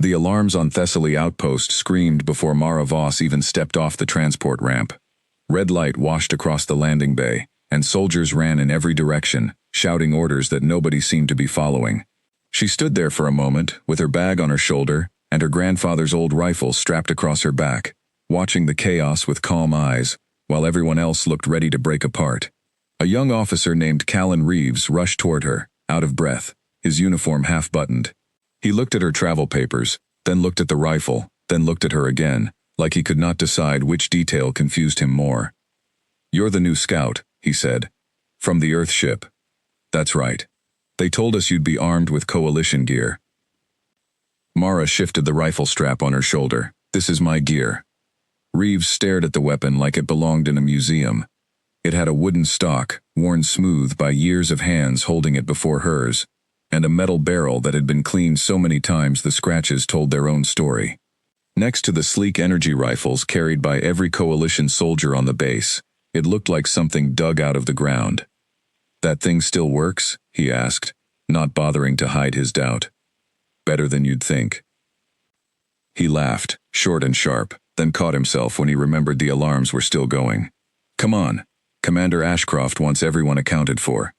The alarms on Thessaly outpost screamed before Mara Voss even stepped off the transport ramp. Red light washed across the landing bay, and soldiers ran in every direction, shouting orders that nobody seemed to be following. She stood there for a moment, with her bag on her shoulder, and her grandfather's old rifle strapped across her back, watching the chaos with calm eyes, while everyone else looked ready to break apart. A young officer named Callan Reeves rushed toward her, out of breath, his uniform half-buttoned. He looked at her travel papers, then looked at the rifle, then looked at her again, like he could not decide which detail confused him more. "You're the new scout," he said. "From the Earth ship." "That's right. They told us you'd be armed with coalition gear." Mara shifted the rifle strap on her shoulder. "This is my gear." Reeves stared at the weapon like it belonged in a museum. It had a wooden stock, worn smooth by years of hands holding it before hers, and a metal barrel that had been cleaned so many times the scratches told their own story. Next to the sleek energy rifles carried by every coalition soldier on the base, it looked like something dug out of the ground. "That thing still works?" he asked, not bothering to hide his doubt. "Better than you'd think." He laughed, short and sharp, then caught himself when he remembered the alarms were still going. "Come on. Commander Ashcroft wants everyone accounted for.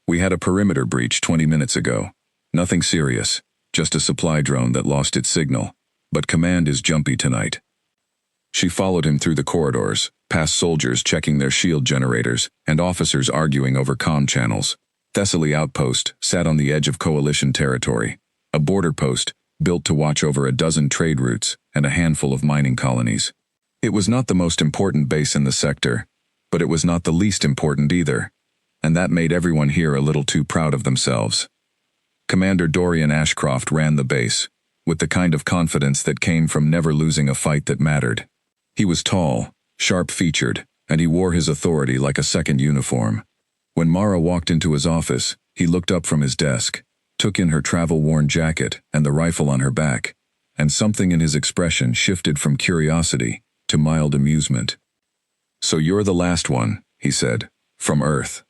We had a perimeter breach 20 minutes ago. Nothing serious, just a supply drone that lost its signal. But command is jumpy tonight." She followed him through the corridors, past soldiers checking their shield generators, and officers arguing over comm channels. Thessaly Outpost sat on the edge of coalition territory, a border post built to watch over a dozen trade routes and a handful of mining colonies. It was not the most important base in the sector, but it was not the least important either, and that made everyone here a little too proud of themselves. Commander Dorian Ashcroft ran the base, with the kind of confidence that came from never losing a fight that mattered. He was tall, sharp-featured, and he wore his authority like a second uniform. When Mara walked into his office, he looked up from his desk, took in her travel-worn jacket and the rifle on her back, and something in his expression shifted from curiosity to mild amusement. "So you're the last one," he said, "from Earth."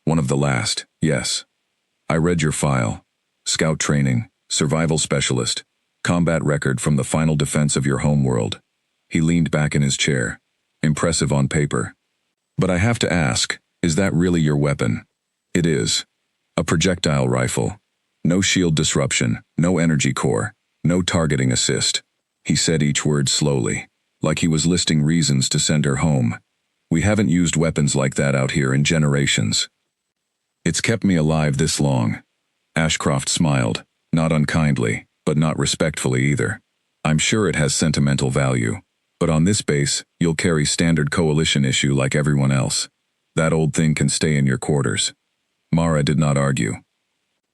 "One of the last, yes. I read your file. Scout training, survival specialist, combat record from the final defense of your homeworld." He leaned back in his chair. "Impressive on paper. But I have to ask, is that really your weapon?" "It is. A projectile rifle. No shield disruption, no energy core, no targeting assist." He said each word slowly, like he was listing reasons to send her home. "We haven't used weapons like that out here in generations. It's kept me alive this long." Ashcroft smiled, not unkindly, but not respectfully either. "I'm sure it has sentimental value, but on this base, you'll carry standard coalition issue like everyone else. That old thing can stay in your quarters." Mara did not argue.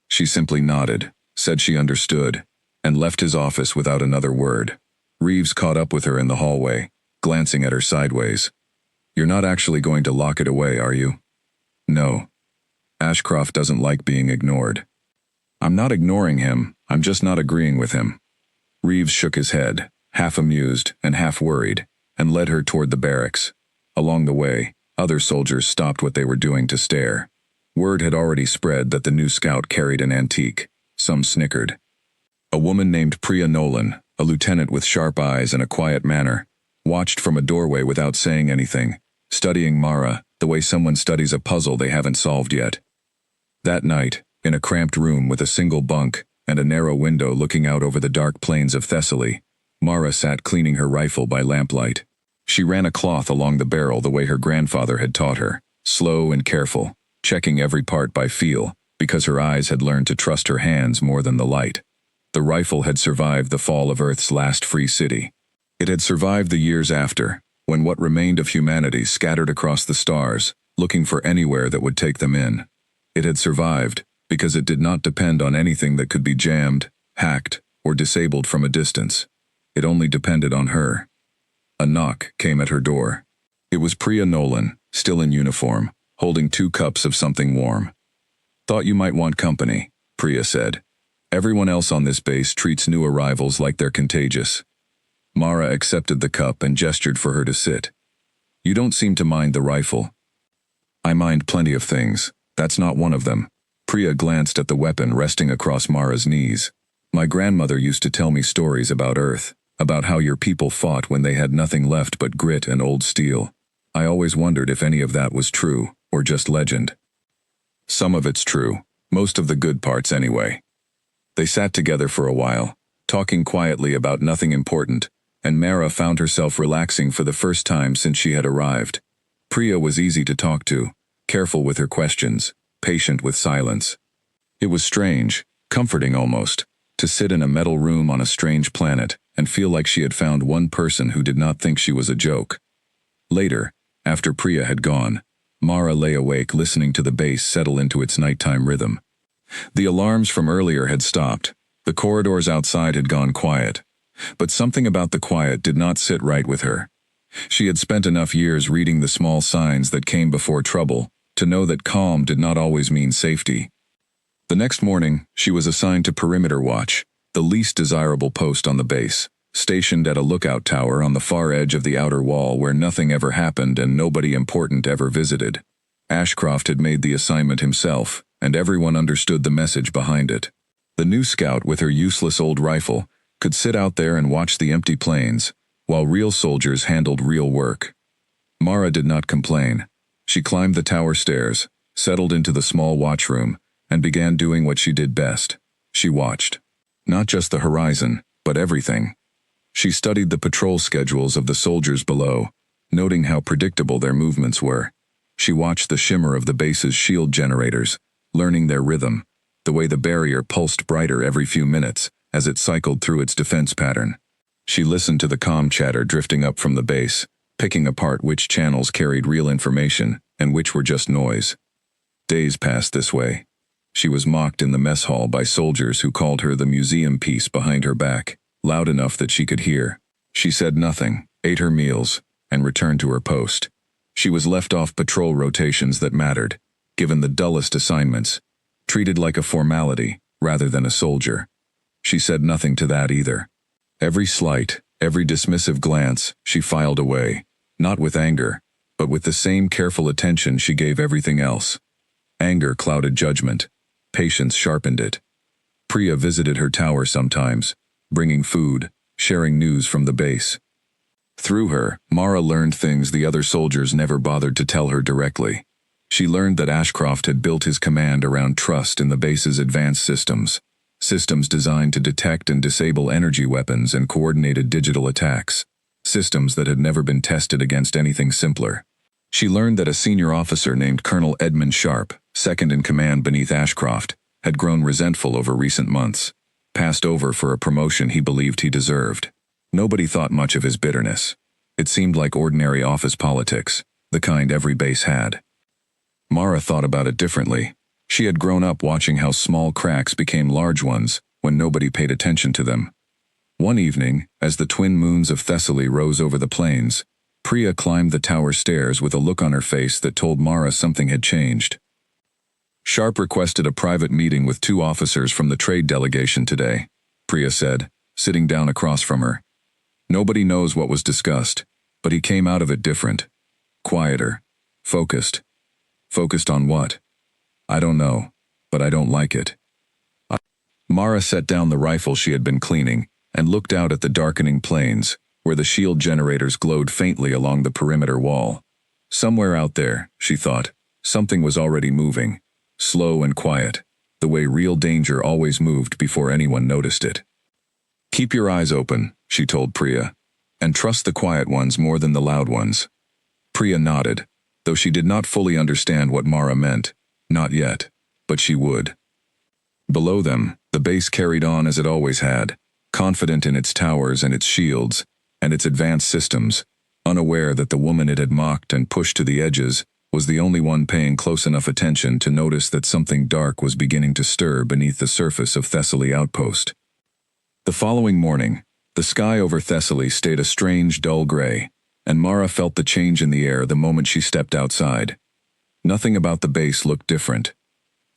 She simply nodded, said she understood, and left his office without another word. Reeves caught up with her in the hallway, glancing at her sideways. "You're not actually going to lock it away, are you?" "No. Ashcroft doesn't like being ignored." "I'm not ignoring him, I'm just not agreeing with him." Reeves shook his head, half amused and half worried, and led her toward the barracks. Along the way, other soldiers stopped what they were doing to stare. Word had already spread that the new scout carried an antique. Some snickered. A woman named Priya Nolan, a lieutenant with sharp eyes and a quiet manner, watched from a doorway without saying anything, studying Mara the way someone studies a puzzle they haven't solved yet. That night, in a cramped room with a single bunk and a narrow window looking out over the dark plains of Thessaly, Mara sat cleaning her rifle by lamplight. She ran a cloth along the barrel the way her grandfather had taught her, slow and careful, checking every part by feel, because her eyes had learned to trust her hands more than the light. The rifle had survived the fall of Earth's last free city. It had survived the years after, when what remained of humanity scattered across the stars, looking for anywhere that would take them in. It had survived because it did not depend on anything that could be jammed, hacked, or disabled from a distance. It only depended on her. A knock came at her door. It was Priya Nolan, still in uniform, holding 2 cups of something warm. "Thought you might want company," Priya said. "Everyone else on this base treats new arrivals like they're contagious." Mara accepted the cup and gestured for her to sit. "You don't seem to mind the rifle." "I mind plenty of things. That's not one of them." Priya glanced at the weapon resting across Mara's knees. My grandmother used to tell me stories about Earth, about how your people fought when they had nothing left but grit and old steel. I always wondered if any of that was true, or just legend. Some of it's true, most of the good parts anyway. They sat together for a while, talking quietly about nothing important, and Mara found herself relaxing for the first time since she had arrived. Priya was easy to talk to, careful with her questions, patient with silence. It was strange, comforting almost, to sit in a metal room on a strange planet and feel like she had found one person who did not think she was a joke. Later, after Priya had gone, Mara lay awake listening to the base settle into its nighttime rhythm. The alarms from earlier had stopped, the corridors outside had gone quiet, but something about the quiet did not sit right with her. She had spent enough years reading the small signs that came before trouble to know that calm did not always mean safety. The next morning, she was assigned to Perimeter Watch, the least desirable post on the base, stationed at a lookout tower on the far edge of the outer wall where nothing ever happened and nobody important ever visited. Ashcroft had made the assignment himself, and everyone understood the message behind it. The new scout with her useless old rifle could sit out there and watch the empty plains, while real soldiers handled real work. Mara did not complain. She climbed the tower stairs, settled into the small watchroom, and began doing what she did best. She watched. Not just the horizon, but everything. She studied the patrol schedules of the soldiers below, noting how predictable their movements were. She watched the shimmer of the base's shield generators, learning their rhythm, the way the barrier pulsed brighter every few minutes as it cycled through its defense pattern. She listened to the comm chatter drifting up from the base, picking apart which channels carried real information and which were just noise. Days passed this way. She was mocked in the mess hall by soldiers who called her the museum piece behind her back, loud enough that she could hear. She said nothing, ate her meals, and returned to her post. She was left off patrol rotations that mattered, given the dullest assignments, treated like a formality rather than a soldier. She said nothing to that either. Every slight, every dismissive glance she filed away, not with anger, but with the same careful attention she gave everything else. Anger clouded judgment. Patience sharpened it. Priya visited her tower sometimes, bringing food, sharing news from the base. Through her, Mara learned things the other soldiers never bothered to tell her directly. She learned that Ashcroft had built his command around trust in the base's advanced systems designed to detect and disable energy weapons and coordinated digital attacks, systems that had never been tested against anything simpler. She learned that a senior officer named Colonel Edmund Sharp, second in command beneath Ashcroft, had grown resentful over recent months, passed over for a promotion he believed he deserved. Nobody thought much of his bitterness. It seemed like ordinary office politics, the kind every base had. Mara thought about it differently. She had grown up watching how small cracks became large ones when nobody paid attention to them. One evening, as the twin moons of Thessaly rose over the plains, Priya climbed the tower stairs with a look on her face that told Mara something had changed. Sharp requested a private meeting with 2 officers from the trade delegation today, Priya said, sitting down across from her. Nobody knows what was discussed, but he came out of it different. Quieter. Focused. Focused on what? I don't know, but I don't like it. Mara set down the rifle she had been cleaning and looked out at the darkening plains, where the shield generators glowed faintly along the perimeter wall. Somewhere out there, she thought, something was already moving, slow and quiet, the way real danger always moved before anyone noticed it. Keep your eyes open, she told Priya, and trust the quiet ones more than the loud ones. Priya nodded, though she did not fully understand what Mara meant. Not yet, but she would. Below them, the base carried on as it always had, confident in its towers and its shields, and its advanced systems, unaware that the woman it had mocked and pushed to the edges was the only one paying close enough attention to notice that something dark was beginning to stir beneath the surface of Thessaly outpost. The following morning, the sky over Thessaly stayed a strange, dull gray, and Mara felt the change in the air the moment she stepped outside. Nothing about the base looked different.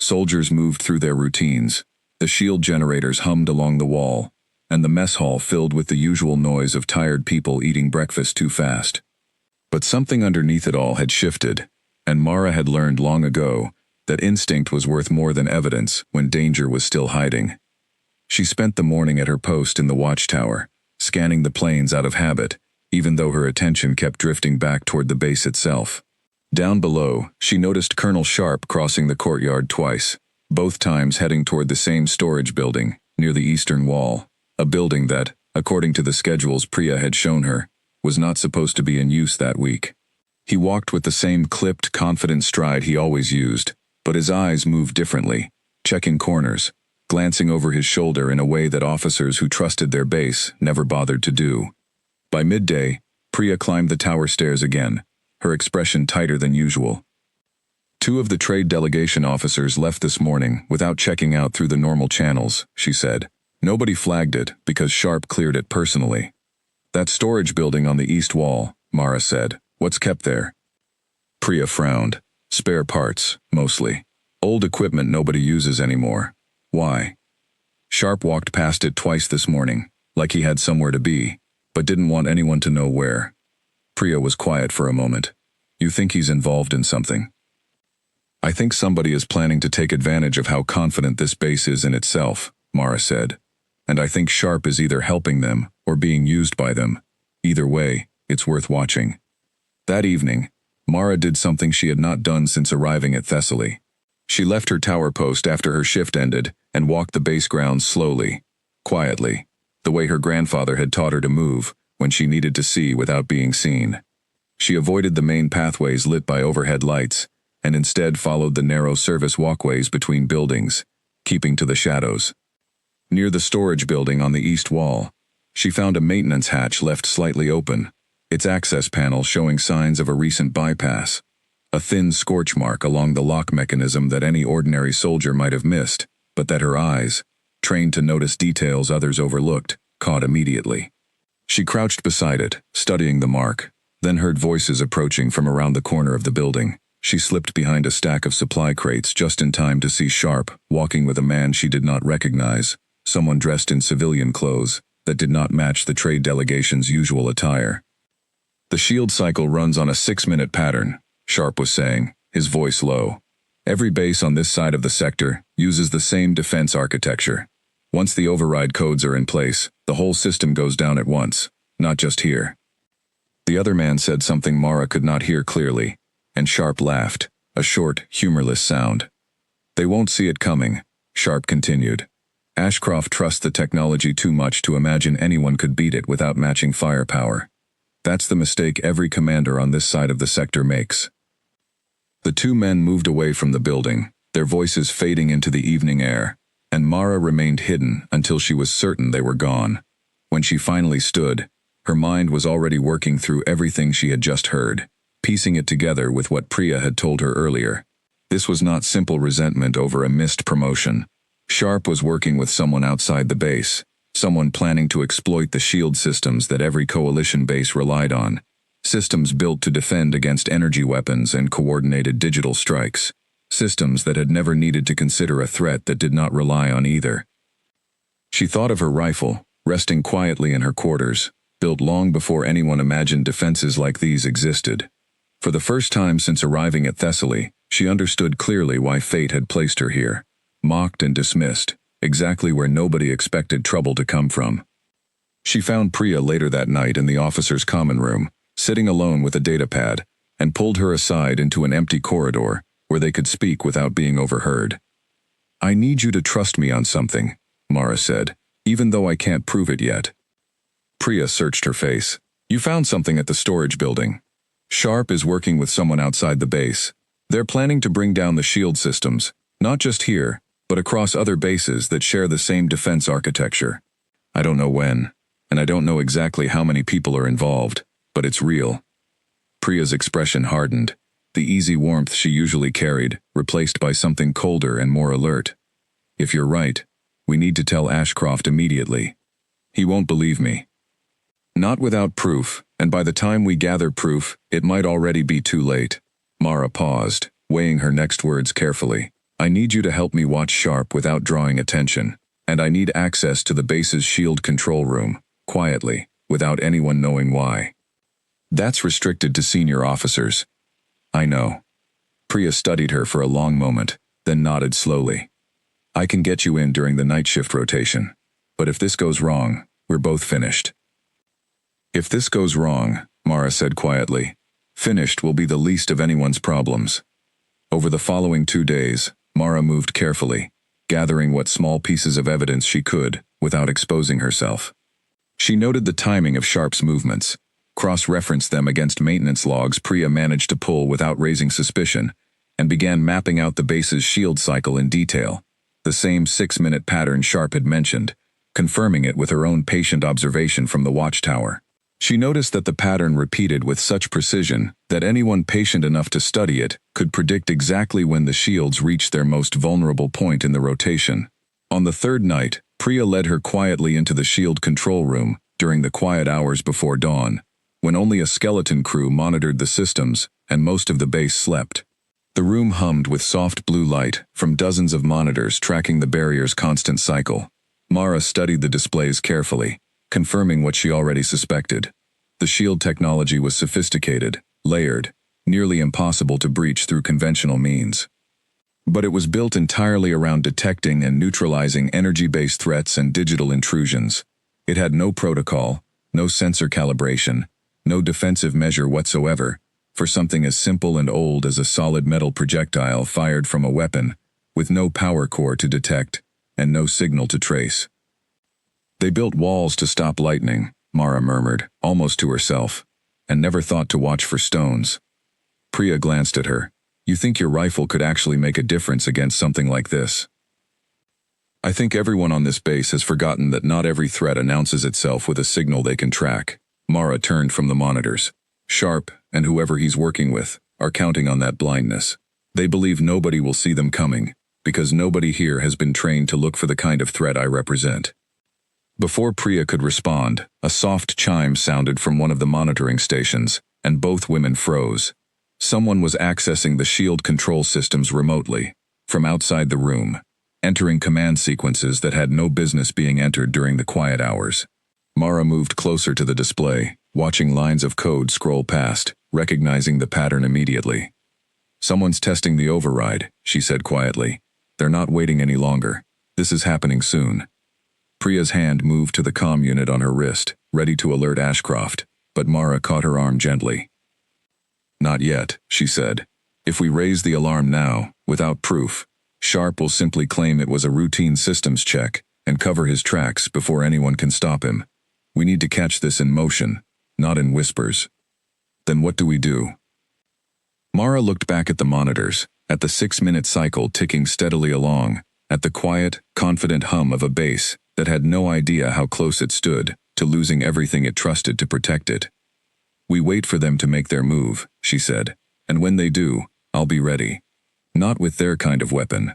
Soldiers moved through their routines, the shield generators hummed along the wall, and the mess hall filled with the usual noise of tired people eating breakfast too fast. But something underneath it all had shifted, and Mara had learned long ago that instinct was worth more than evidence when danger was still hiding. She spent the morning at her post in the watchtower, scanning the planes out of habit, even though her attention kept drifting back toward the base itself. Down below, she noticed Colonel Sharp crossing the courtyard twice, both times heading toward the same storage building, near the eastern wall, a building that, according to the schedules Priya had shown her, was not supposed to be in use that week. He walked with the same clipped, confident stride he always used, but his eyes moved differently, checking corners, glancing over his shoulder in a way that officers who trusted their base never bothered to do. By midday, Priya climbed the tower stairs again, her expression tighter than usual. 2 of the trade delegation officers left this morning without checking out through the normal channels, she said. Nobody flagged it because Sharp cleared it personally. That storage building on the east wall, Mara said. What's kept there? Priya frowned. Spare parts, mostly. Old equipment nobody uses anymore. Why? Sharp walked past it twice this morning, like he had somewhere to be, but didn't want anyone to know where. Priya was quiet for a moment. You think he's involved in something? I think somebody is planning to take advantage of how confident this base is in itself, Mara said. And I think Sharp is either helping them or being used by them. Either way, it's worth watching. That evening, Mara did something she had not done since arriving at Thessaly. She left her tower post after her shift ended and walked the base grounds slowly, quietly, the way her grandfather had taught her to move when she needed to see without being seen. She avoided the main pathways lit by overhead lights and instead followed the narrow service walkways between buildings, keeping to the shadows. Near the storage building on the east wall, she found a maintenance hatch left slightly open, its access panel showing signs of a recent bypass. A thin scorch mark along the lock mechanism that any ordinary soldier might have missed, but that her eyes, trained to notice details others overlooked, caught immediately. She crouched beside it, studying the mark, then heard voices approaching from around the corner of the building. She slipped behind a stack of supply crates just in time to see Sharp walking with a man she did not recognize, someone dressed in civilian clothes that did not match the trade delegation's usual attire. The shield cycle runs on a 6-minute pattern, Sharp was saying, his voice low. Every base on this side of the sector uses the same defense architecture. Once the override codes are in place, the whole system goes down at once, not just here. The other man said something Mara could not hear clearly, and Sharp laughed, a short, humorless sound. They won't see it coming, Sharp continued. Ashcroft trusts the technology too much to imagine anyone could beat it without matching firepower. That's the mistake every commander on this side of the sector makes. The 2 men moved away from the building, their voices fading into the evening air, and Mara remained hidden until she was certain they were gone. When she finally stood, her mind was already working through everything she had just heard, piecing it together with what Priya had told her earlier. This was not simple resentment over a missed promotion. Sharp was working with someone outside the base, someone planning to exploit the shield systems that every coalition base relied on, systems built to defend against energy weapons and coordinated digital strikes, systems that had never needed to consider a threat that did not rely on either. She thought of her rifle, resting quietly in her quarters, built long before anyone imagined defenses like these existed. For the first time since arriving at Thessaly, she understood clearly why fate had placed her here, mocked and dismissed, exactly where nobody expected trouble to come from. She found Priya later that night in the officers' common room, sitting alone with a datapad, and pulled her aside into an empty corridor where they could speak without being overheard. I need you to trust me on something, Mara said, even though I can't prove it yet. Priya searched her face. You found something at the storage building. Sharp is working with someone outside the base. They're planning to bring down the shield systems, not just here, but across other bases that share the same defense architecture. I don't know when, and I don't know exactly how many people are involved, but it's real. Priya's expression hardened, the easy warmth she usually carried, replaced by something colder and more alert. If you're right, we need to tell Ashcroft immediately. He won't believe me. Not without proof, and by the time we gather proof, it might already be too late. Mara paused, weighing her next words carefully. I need you to help me watch Sharp without drawing attention, and I need access to the base's shield control room, quietly, without anyone knowing why. That's restricted to senior officers. I know. Priya studied her for a long moment, then nodded slowly. I can get you in during the night shift rotation. But if this goes wrong, we're both finished. If this goes wrong, Mara said quietly, finished will be the least of anyone's problems. Over the following 2 days, Mara moved carefully, gathering what small pieces of evidence she could without exposing herself. She noted the timing of Sharp's movements, cross-referenced them against maintenance logs Priya managed to pull without raising suspicion, and began mapping out the base's shield cycle in detail, the same 6-minute pattern Sharp had mentioned, confirming it with her own patient observation from the watchtower. She noticed that the pattern repeated with such precision that anyone patient enough to study it could predict exactly when the shields reached their most vulnerable point in the rotation. On the third night, Priya led her quietly into the shield control room during the quiet hours before dawn, when only a skeleton crew monitored the systems and most of the base slept. The room hummed with soft blue light from dozens of monitors tracking the barrier's constant cycle. Mara studied the displays carefully, confirming what she already suspected. The shield technology was sophisticated, layered, nearly impossible to breach through conventional means. But it was built entirely around detecting and neutralizing energy-based threats and digital intrusions. It had no protocol, no sensor calibration, no defensive measure whatsoever, for something as simple and old as a solid metal projectile fired from a weapon, with no power core to detect, and no signal to trace. They built walls to stop lightning, Mara murmured, almost to herself, and never thought to watch for stones. Priya glanced at her. You think your rifle could actually make a difference against something like this? I think everyone on this base has forgotten that not every threat announces itself with a signal they can track. Mara turned from the monitors. Sharp, and whoever he's working with, are counting on that blindness. They believe nobody will see them coming, because nobody here has been trained to look for the kind of threat I represent. Before Priya could respond, a soft chime sounded from one of the monitoring stations, and both women froze. Someone was accessing the shield control systems remotely, from outside the room, entering command sequences that had no business being entered during the quiet hours. Mara moved closer to the display, watching lines of code scroll past, recognizing the pattern immediately. Someone's testing the override, she said quietly. They're not waiting any longer. This is happening soon. Priya's hand moved to the comm unit on her wrist, ready to alert Ashcroft, but Mara caught her arm gently. Not yet, she said. If we raise the alarm now, without proof, Sharp will simply claim it was a routine systems check and cover his tracks before anyone can stop him. We need to catch this in motion, not in whispers. Then what do we do? Mara looked back at the monitors, at the 6-minute cycle ticking steadily along, at the quiet, confident hum of a base that had no idea how close it stood to losing everything it trusted to protect it. We wait for them to make their move, she said, and when they do, I'll be ready. Not with their kind of weapon.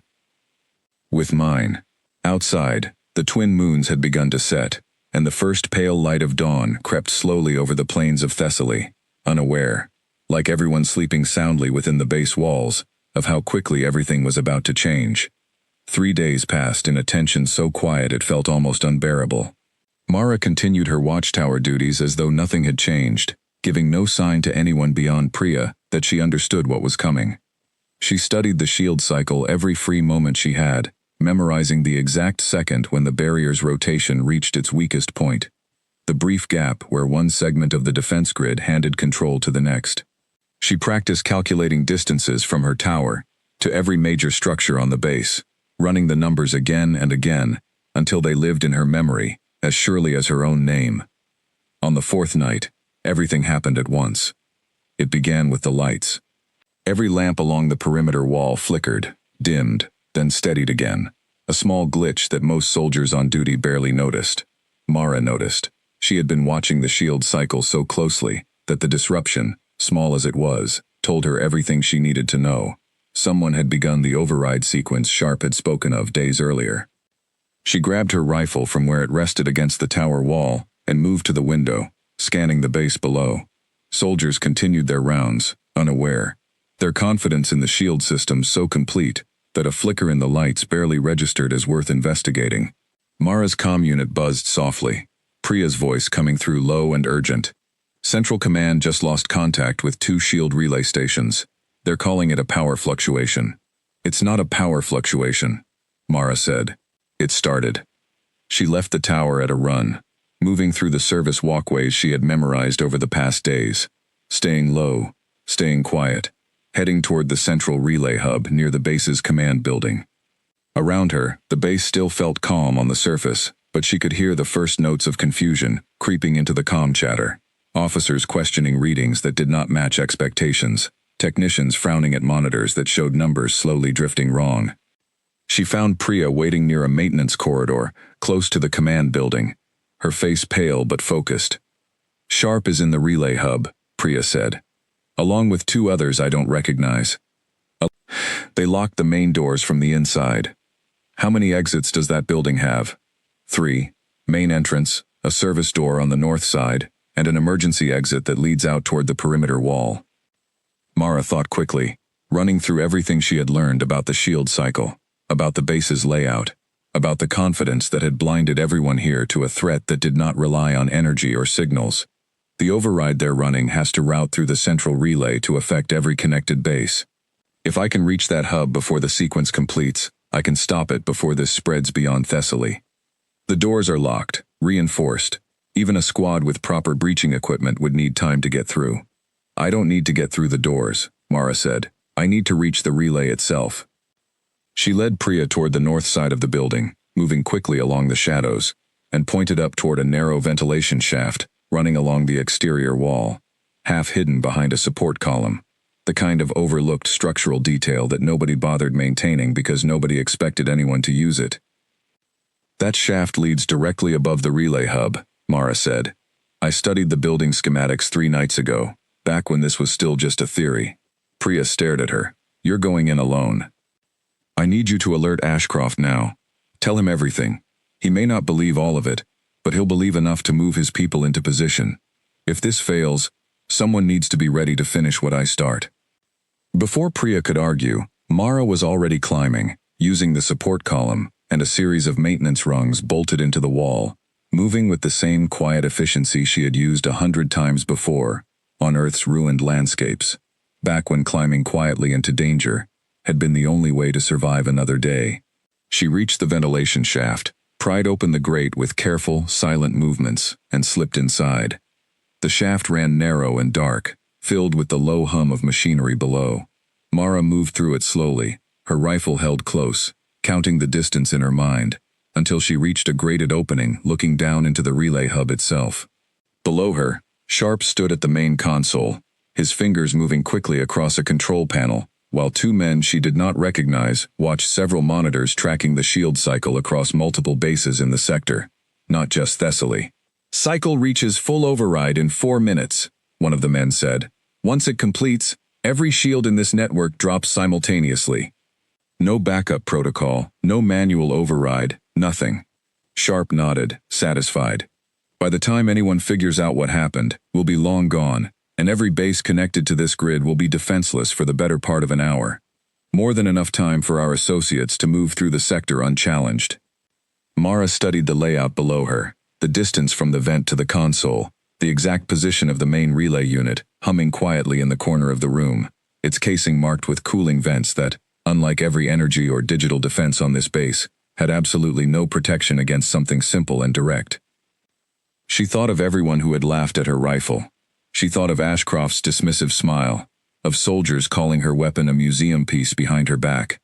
With mine. Outside, the twin moons had begun to set, and the first pale light of dawn crept slowly over the plains of Thessaly, unaware, like everyone sleeping soundly within the base walls, of how quickly everything was about to change. 3 days passed in a tension so quiet it felt almost unbearable. Mara continued her watchtower duties as though nothing had changed, giving no sign to anyone beyond Priya that she understood what was coming. She studied the shield cycle every free moment she had, memorizing the exact second when the barrier's rotation reached its weakest point, the brief gap where one segment of the defense grid handed control to the next. She practiced calculating distances from her tower to every major structure on the base, running the numbers again and again until they lived in her memory as surely as her own name. On the 4th night, everything happened at once. It began with the lights. Every lamp along the perimeter wall flickered, dimmed, then steadied again, a small glitch that most soldiers on duty barely noticed. Mara noticed. She had been watching the shield cycle so closely that the disruption, small as it was, told her everything she needed to know. Someone had begun the override sequence Sharp had spoken of days earlier. She grabbed her rifle from where it rested against the tower wall and moved to the window, scanning the base below. Soldiers continued their rounds, unaware, their confidence in the shield system so complete that a flicker in the lights barely registered as worth investigating. Mara's comm unit buzzed softly, Priya's voice coming through low and urgent. Central Command just lost contact with 2 shield relay stations. They're calling it a power fluctuation. It's not a power fluctuation, Mara said. It started. She left the tower at a run, moving through the service walkways she had memorized over the past days, staying low, staying quiet, heading toward the central relay hub near the base's command building. Around her, the base still felt calm on the surface, but she could hear the first notes of confusion creeping into the comm chatter. Officers questioning readings that did not match expectations, technicians frowning at monitors that showed numbers slowly drifting wrong. She found Priya waiting near a maintenance corridor, close to the command building, her face pale but focused. "Sharp is in the relay hub," Priya said, "along with 2 others I don't recognize. They locked the main doors from the inside. How many exits does that building have?" 3. Main entrance, a service door on the north side, and an emergency exit that leads out toward the perimeter wall. Mara thought quickly, running through everything she had learned about the shield cycle, about the base's layout, about the confidence that had blinded everyone here to a threat that did not rely on energy or signals. The override they're running has to route through the central relay to affect every connected base. If I can reach that hub before the sequence completes, I can stop it before this spreads beyond Thessaly. The doors are locked, reinforced. Even a squad with proper breaching equipment would need time to get through. "I don't need to get through the doors," Mara said. "I need to reach the relay itself." She led Priya toward the north side of the building, moving quickly along the shadows, and pointed up toward a narrow ventilation shaft running along the exterior wall, half hidden behind a support column, the kind of overlooked structural detail that nobody bothered maintaining because nobody expected anyone to use it. "That shaft leads directly above the relay hub," Mara said. "I studied the building schematics 3 nights ago, back when this was still just a theory." Priya stared at her. "You're going in alone. I need you to alert Ashcroft now. Tell him everything. He may not believe all of it, but he'll believe enough to move his people into position. If this fails, someone needs to be ready to finish what I start." Before Priya could argue, Mara was already climbing, using the support column and a series of maintenance rungs bolted into the wall, moving with the same quiet efficiency she had used 100 times before, on Earth's ruined landscapes, back when climbing quietly into danger had been the only way to survive another day. She reached the ventilation shaft, pried open the grate with careful, silent movements, and slipped inside. The shaft ran narrow and dark, filled with the low hum of machinery below. Mara moved through it slowly, her rifle held close, counting the distance in her mind, until she reached a grated opening looking down into the relay hub itself. Below her, Sharp stood at the main console, his fingers moving quickly across a control panel, while 2 men she did not recognize watched several monitors tracking the shield cycle across multiple bases in the sector, not just Thessaly. "Cycle reaches full override in 4 minutes, one of the men said. "Once it completes, every shield in this network drops simultaneously. No backup protocol, no manual override, nothing." Sharp nodded, satisfied. "By the time anyone figures out what happened, we'll be long gone, and every base connected to this grid will be defenseless for the better part of an hour. More than enough time for our associates to move through the sector unchallenged." Mara studied the layout below her, the distance from the vent to the console, the exact position of the main relay unit, humming quietly in the corner of the room, its casing marked with cooling vents that, unlike every energy or digital defense on this base, had absolutely no protection against something simple and direct. She thought of everyone who had laughed at her rifle. She thought of Ashcroft's dismissive smile, of soldiers calling her weapon a museum piece behind her back,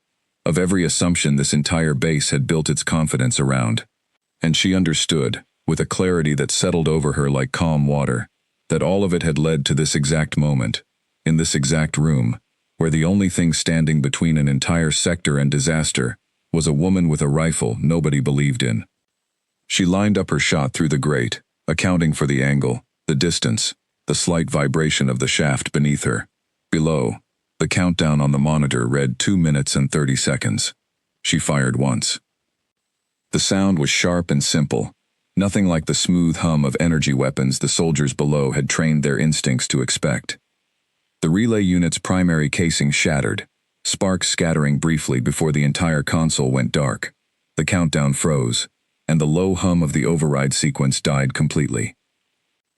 of every assumption this entire base had built its confidence around. And she understood, with a clarity that settled over her like calm water, that all of it had led to this exact moment, in this exact room, where the only thing standing between an entire sector and disaster was a woman with a rifle nobody believed in. She lined up her shot through the grate, accounting for the angle, the distance, the slight vibration of the shaft beneath her. Below, the countdown on the monitor read 2 minutes and 30 seconds. She fired once. The sound was sharp and simple, nothing like the smooth hum of energy weapons the soldiers below had trained their instincts to expect. The relay unit's primary casing shattered, sparks scattering briefly before the entire console went dark. The countdown froze, and the low hum of the override sequence died completely.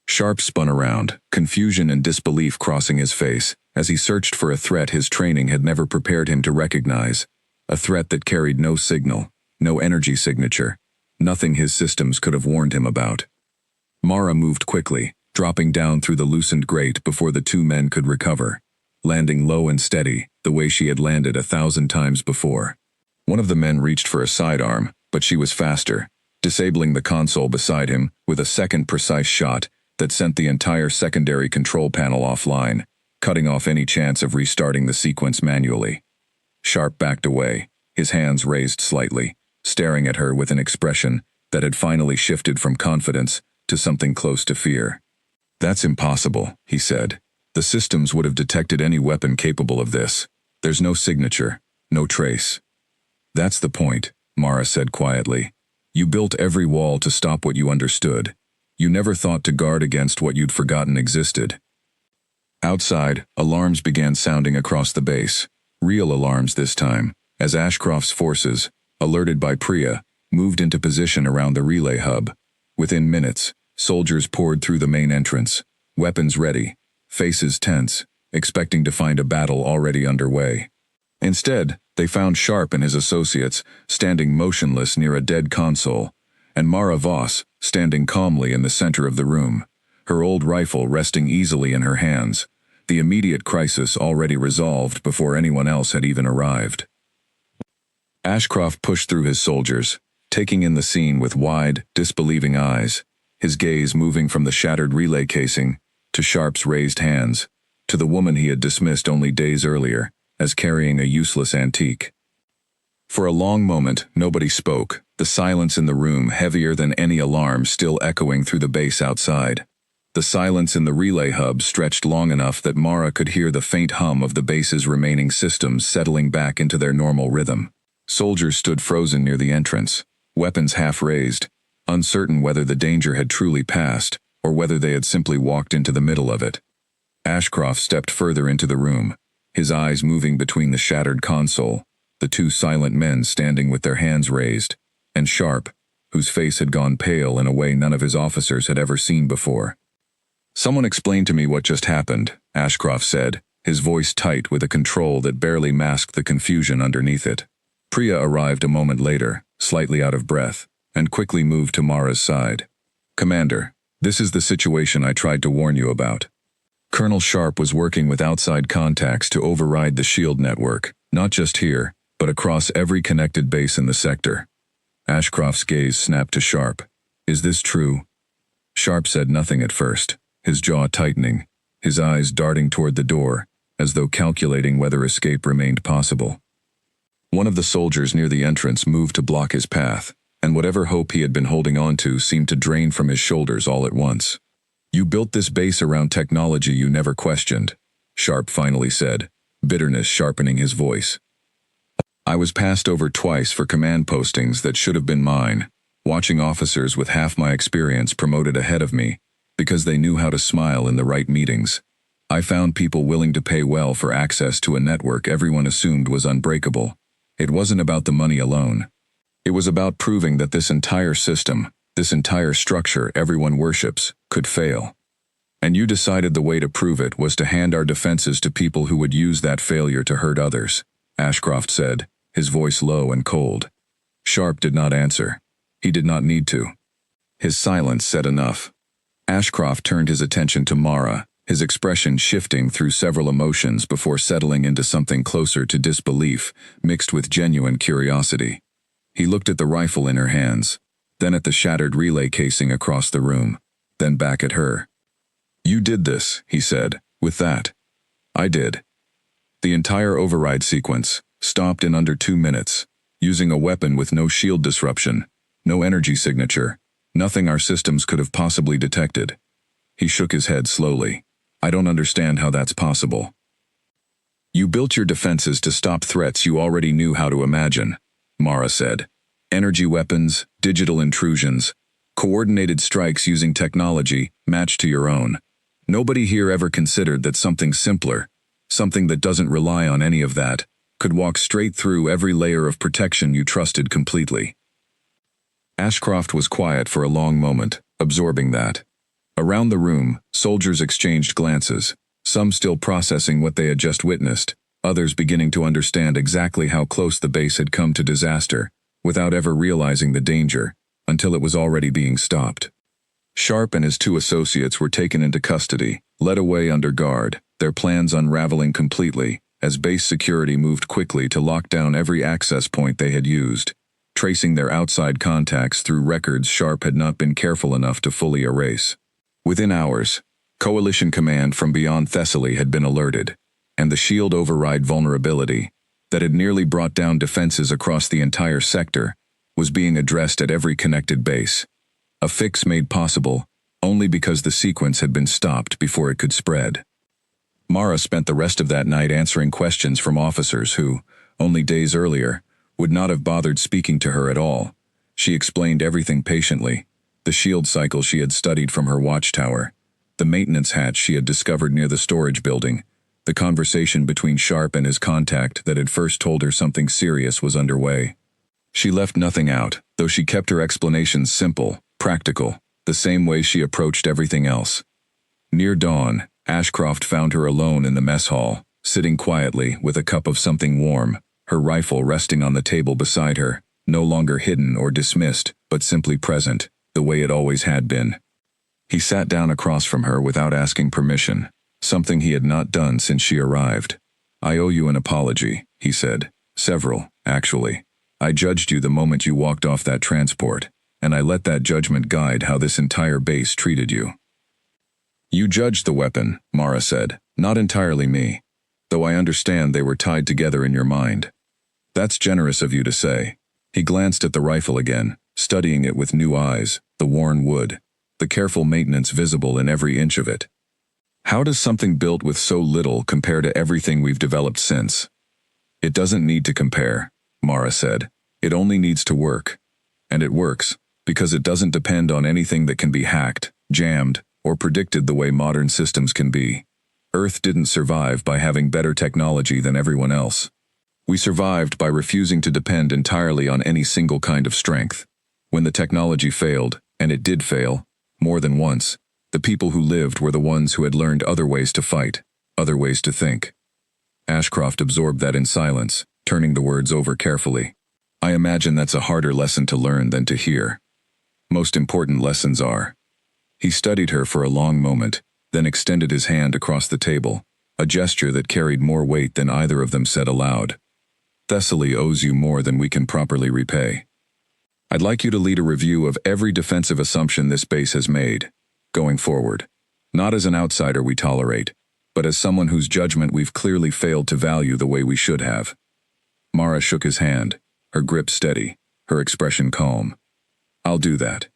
Sharp spun around, confusion and disbelief crossing his face, as he searched for a threat his training had never prepared him to recognize, a threat that carried no signal, no energy signature, nothing his systems could have warned him about. Mara moved quickly, dropping down through the loosened grate before the two men could recover, landing low and steady, the way she had landed 1,000 times before. One of the men reached for a sidearm, but she was faster, disabling the console beside him with a second precise shot that sent the entire secondary control panel offline, cutting off any chance of restarting the sequence manually. Sharp backed away, his hands raised slightly, staring at her with an expression that had finally shifted from confidence to something close to fear. "That's impossible," he said. "The systems would have detected any weapon capable of this. There's no signature, no trace." "That's the point," Mara said quietly. "You built every wall to stop what you understood. You never thought to guard against what you'd forgotten existed." Outside, alarms began sounding across the base. Real alarms this time, as Ashcroft's forces, alerted by Priya, moved into position around the relay hub. Within minutes, soldiers poured through the main entrance, weapons ready, faces tense, expecting to find a battle already underway. Instead, they found Sharp and his associates standing motionless near a dead console, and Mara Voss standing calmly in the center of the room, her old rifle resting easily in her hands, the immediate crisis already resolved before anyone else had even arrived. Ashcroft pushed through his soldiers, taking in the scene with wide, disbelieving eyes, his gaze moving from the shattered relay casing to Sharp's raised hands, to the woman he had dismissed only days earlier as carrying a useless antique. For a long moment, nobody spoke, the silence in the room heavier than any alarm still echoing through the base outside. The silence in the relay hub stretched long enough that Mara could hear the faint hum of the base's remaining systems settling back into their normal rhythm. Soldiers stood frozen near the entrance, weapons half raised, uncertain whether the danger had truly passed or whether they had simply walked into the middle of it. Ashcroft stepped further into the room, his eyes moving between the shattered console, the two silent men standing with their hands raised, and Sharp, whose face had gone pale in a way none of his officers had ever seen before. "Someone explain to me what just happened," Ashcroft said, his voice tight with a control that barely masked the confusion underneath it. Priya arrived a moment later, slightly out of breath, and quickly moved to Mara's side. "Commander, this is the situation I tried to warn you about." Colonel Sharp was working with outside contacts to override the SHIELD network, not just here, but across every connected base in the sector. Ashcroft's gaze snapped to Sharp. "Is this true?" Sharp said nothing at first, his jaw tightening, his eyes darting toward the door, as though calculating whether escape remained possible. One of the soldiers near the entrance moved to block his path, and whatever hope he had been holding on to seemed to drain from his shoulders all at once. "You built this base around technology you never questioned," Sharp finally said, bitterness sharpening his voice. "I was passed over twice for command postings that should have been mine, watching officers with half my experience promoted ahead of me, because they knew how to smile in the right meetings. I found people willing to pay well for access to a network everyone assumed was unbreakable. It wasn't about the money alone. It was about proving that this entire system, this entire structure everyone worships, could fail. And you decided the way to prove it was to hand our defenses to people who would use that failure to hurt others," Ashcroft said, his voice low and cold. Sharp did not answer. He did not need to. His silence said enough. Ashcroft turned his attention to Mara, his expression shifting through several emotions before settling into something closer to disbelief, mixed with genuine curiosity. He looked at the rifle in her hands, then at the shattered relay casing across the room, then back at her. "You did this," he said, "with that." "I did." The entire override sequence stopped in under 2 minutes, using a weapon with no shield disruption, no energy signature, nothing our systems could have possibly detected. He shook his head slowly. "I don't understand how that's possible." "You built your defenses to stop threats you already knew how to imagine," Mara said. "Energy weapons, digital intrusions, coordinated strikes using technology matched to your own. Nobody here ever considered that something simpler, something that doesn't rely on any of that, could walk straight through every layer of protection you trusted completely." Ashcroft was quiet for a long moment, absorbing that. Around the room, soldiers exchanged glances, some still processing what they had just witnessed, others beginning to understand exactly how close the base had come to disaster, without ever realizing the danger, until it was already being stopped. Sharp and his 2 associates were taken into custody, led away under guard, their plans unraveling completely, as base security moved quickly to lock down every access point they had used, tracing their outside contacts through records Sharp had not been careful enough to fully erase. Within hours, Coalition Command from beyond Thessaly had been alerted, and the shield override vulnerability, that had nearly brought down defenses across the entire sector, was being addressed at every connected base. A fix made possible only because the sequence had been stopped before it could spread. Mara spent the rest of that night answering questions from officers who, only days earlier, would not have bothered speaking to her at all. She explained everything patiently, the shield cycle she had studied from her watchtower, the maintenance hatch she had discovered near the storage building, the conversation between Sharp and his contact that had first told her something serious was underway. She left nothing out, though she kept her explanations simple, practical, the same way she approached everything else. Near dawn, Ashcroft found her alone in the mess hall, sitting quietly with a cup of something warm, her rifle resting on the table beside her, no longer hidden or dismissed, but simply present, the way it always had been. He sat down across from her without asking permission, something he had not done since she arrived. "I owe you an apology," he said. "Several, actually. I judged you the moment you walked off that transport, and I let that judgment guide how this entire base treated you." "You judged the weapon," Mara said, "not entirely me, though I understand they were tied together in your mind." "That's generous of you to say." He glanced at the rifle again, studying it with new eyes, the worn wood, the careful maintenance visible in every inch of it. "How does something built with so little compare to everything we've developed since?" "It doesn't need to compare," Mara said. "It only needs to work. And it works, because it doesn't depend on anything that can be hacked, jammed, or predicted the way modern systems can be. Earth didn't survive by having better technology than everyone else. We survived by refusing to depend entirely on any single kind of strength. When the technology failed, and it did fail, more than once, the people who lived were the ones who had learned other ways to fight, other ways to think." Ashcroft absorbed that in silence, turning the words over carefully. "I imagine that's a harder lesson to learn than to hear. Most important lessons are." He studied her for a long moment, then extended his hand across the table, a gesture that carried more weight than either of them said aloud. "Thessaly owes you more than we can properly repay. I'd like you to lead a review of every defensive assumption this base has made, going forward. Not as an outsider we tolerate, but as someone whose judgment we've clearly failed to value the way we should have." Mara shook his hand, her grip steady, her expression calm. "I'll do that.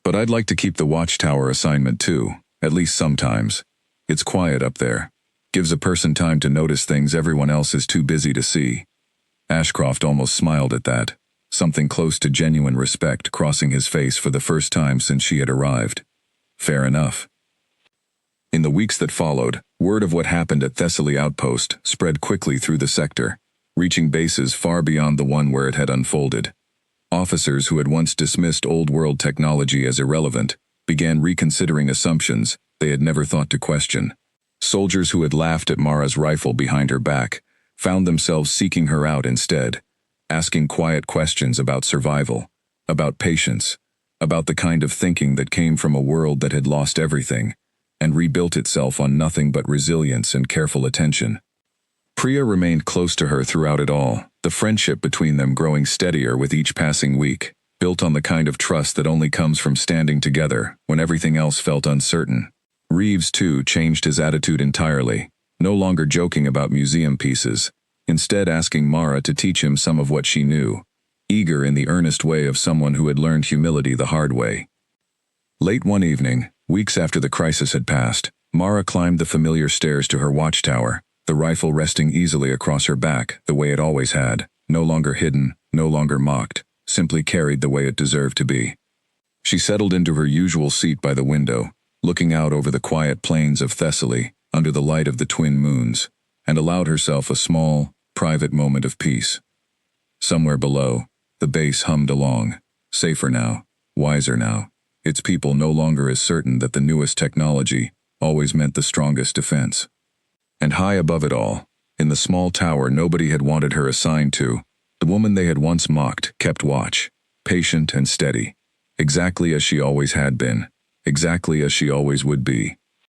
But I'd like to keep the watchtower assignment too, at least sometimes. It's quiet up there. Gives a person time to notice things everyone else is too busy to see." Ashcroft almost smiled at that, something close to genuine respect crossing his face for the first time since she had arrived. Fair enough. In the weeks that followed, word of what happened at Thessaly Outpost spread quickly through the sector, reaching bases far beyond the one where it had unfolded. Officers who had once dismissed old-world technology as irrelevant began reconsidering assumptions they had never thought to question. Soldiers who had laughed at Mara's rifle behind her back found themselves seeking her out instead, asking quiet questions about survival, about patience, about the kind of thinking that came from a world that had lost everything and rebuilt itself on nothing but resilience and careful attention. Priya remained close to her throughout it all, the friendship between them growing steadier with each passing week, built on the kind of trust that only comes from standing together when everything else felt uncertain. Reeves, too, changed his attitude entirely, no longer joking about museum pieces, instead asking Mara to teach him some of what she knew, eager in the earnest way of someone who had learned humility the hard way. Late one evening, weeks after the crisis had passed, Mara climbed the familiar stairs to her watchtower, the rifle resting easily across her back the way it always had, no longer hidden, no longer mocked, simply carried the way it deserved to be. She settled into her usual seat by the window, looking out over the quiet plains of Thessaly under the light of the twin moons, and allowed herself a small, private moment of peace. Somewhere below, the base hummed along, safer now, wiser now, its people no longer as certain that the newest technology always meant the strongest defense. And high above it all, in the small tower nobody had wanted her assigned to, the woman they had once mocked kept watch, patient and steady. Exactly as she always had been. Exactly as she always would be.